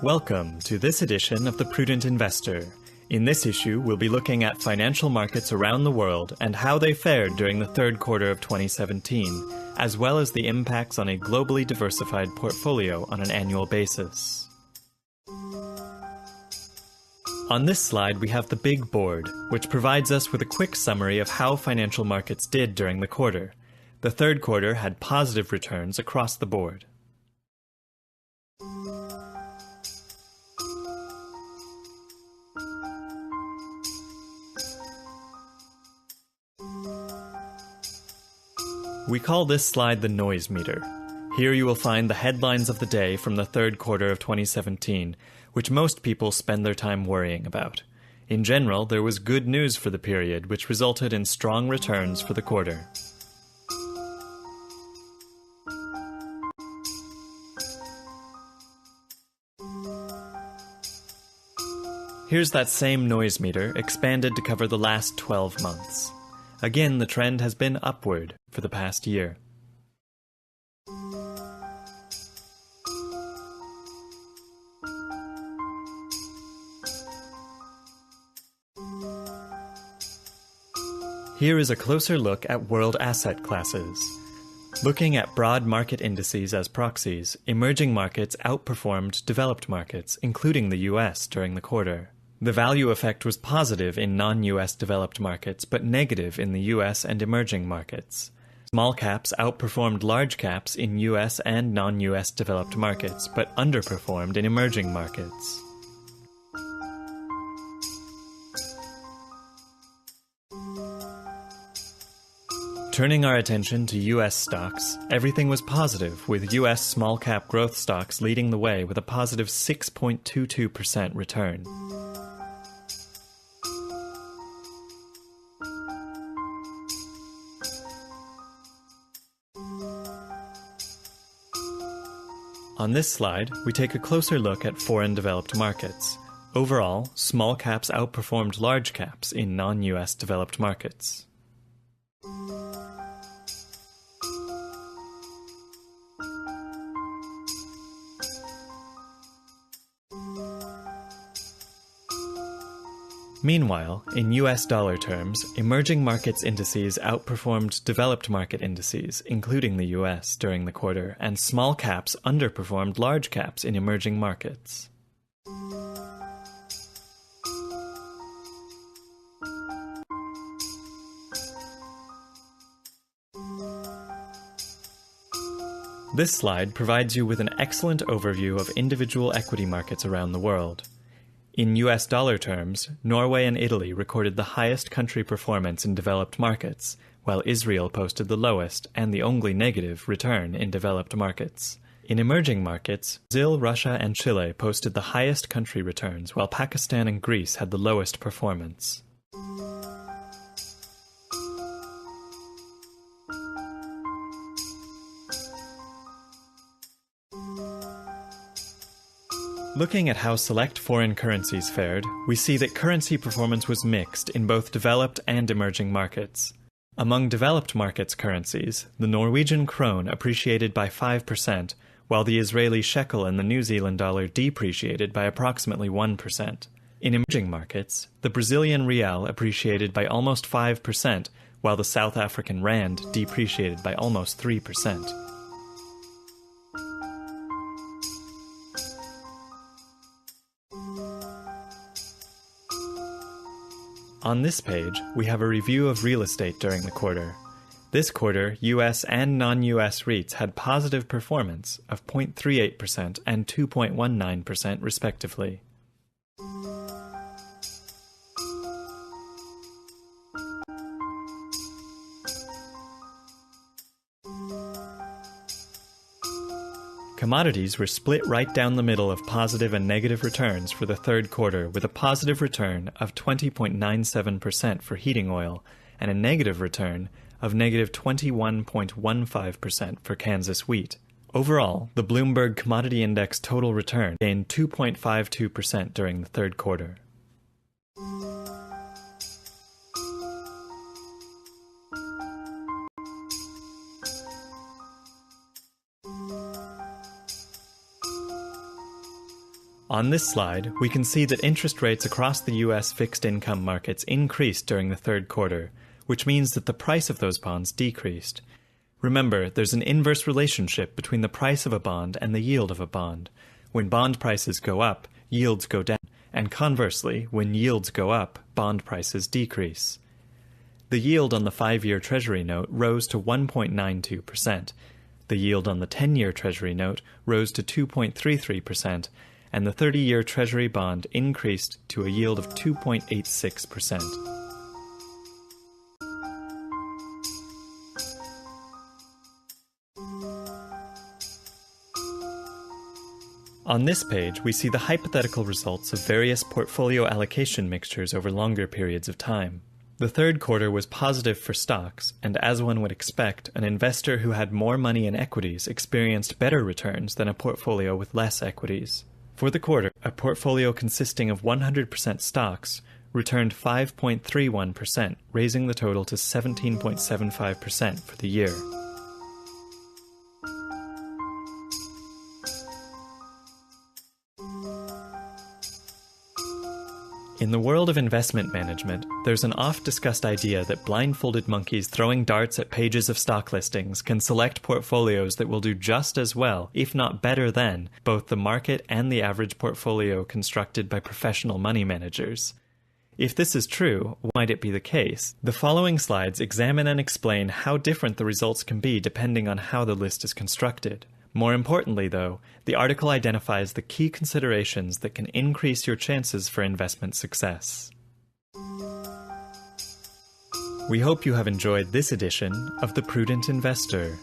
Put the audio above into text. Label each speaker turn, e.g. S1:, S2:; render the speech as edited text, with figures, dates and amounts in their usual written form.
S1: Welcome to this edition of the Prudent Investor. In this issue, we'll be looking at financial markets around the world and how they fared during the third quarter of 2017, as well as the impacts on a globally diversified portfolio on an annual basis. On this slide, we have the big board, which provides us with a quick summary of how financial markets did during the quarter. The third quarter had positive returns across the board. We call this slide the noise meter. Here you will find the headlines of the day from the third quarter of 2017, which most people spend their time worrying about. In general, there was good news for the period, which resulted in strong returns for the quarter. Here's that same noise meter expanded to cover the last 12 months. Again, the trend has been upward for the past year. Here is a closer look at world asset classes. Looking at broad market indices as proxies, emerging markets outperformed developed markets, including the US, during the quarter. The value effect was positive in non-US developed markets, but negative in the US and emerging markets. Small caps outperformed large caps in US and non-US developed markets, but underperformed in emerging markets. Turning our attention to US stocks, everything was positive, with US small cap growth stocks leading the way with a positive 6.22% return. On this slide, we take a closer look at foreign developed markets. Overall, small caps outperformed large caps in non-US developed markets. Meanwhile, in US dollar terms, emerging markets indices outperformed developed market indices, including the US, during the quarter, and small caps underperformed large caps in emerging markets. This slide provides you with an excellent overview of individual equity markets around the world. In US dollar terms, Norway and Italy recorded the highest country performance in developed markets, while Israel posted the lowest and the only negative return in developed markets. In emerging markets, Brazil, Russia, and Chile posted the highest country returns, while Pakistan and Greece had the lowest performance. Looking at how select foreign currencies fared, we see that currency performance was mixed in both developed and emerging markets. Among developed markets currencies, the Norwegian krone appreciated by 5%, while the Israeli shekel and the New Zealand dollar depreciated by approximately 1%. In emerging markets, the Brazilian real appreciated by almost 5%, while the South African rand depreciated by almost 3%. On this page, we have a review of real estate during the quarter. This quarter, US and non-US REITs had positive performance of 0.38% and 2.19% respectively. Commodities were split right down the middle of positive and negative returns for the third quarter, with a positive return of 20.97% for heating oil and a negative return of negative 21.15% for Kansas wheat. Overall, the Bloomberg Commodity Index total return gained 2.52% during the third quarter. On this slide, we can see that interest rates across the US fixed income markets increased during the third quarter, which means that the price of those bonds decreased. Remember, there's an inverse relationship between the price of a bond and the yield of a bond. When bond prices go up, yields go down, and conversely, when yields go up, bond prices decrease. The yield on the 5-year Treasury note rose to 1.92%. The yield on the 10-year Treasury note rose to 2.33%, and the 30-year Treasury bond increased to a yield of 2.86%. On this page, we see the hypothetical results of various portfolio allocation mixtures over longer periods of time. The third quarter was positive for stocks, and as one would expect, an investor who had more money in equities experienced better returns than a portfolio with less equities. For the quarter, a portfolio consisting of 100% stocks returned 5.31%, raising the total to 17.75% for the year. In the world of investment management, there's an oft-discussed idea that blindfolded monkeys throwing darts at pages of stock listings can select portfolios that will do just as well, if not better than, both the market and the average portfolio constructed by professional money managers. If this is true, why might it be the case? The following slides examine and explain how different the results can be depending on how the list is constructed. More importantly, though, the article identifies the key considerations that can increase your chances for investment success. We hope you have enjoyed this edition of The Prudent Investor.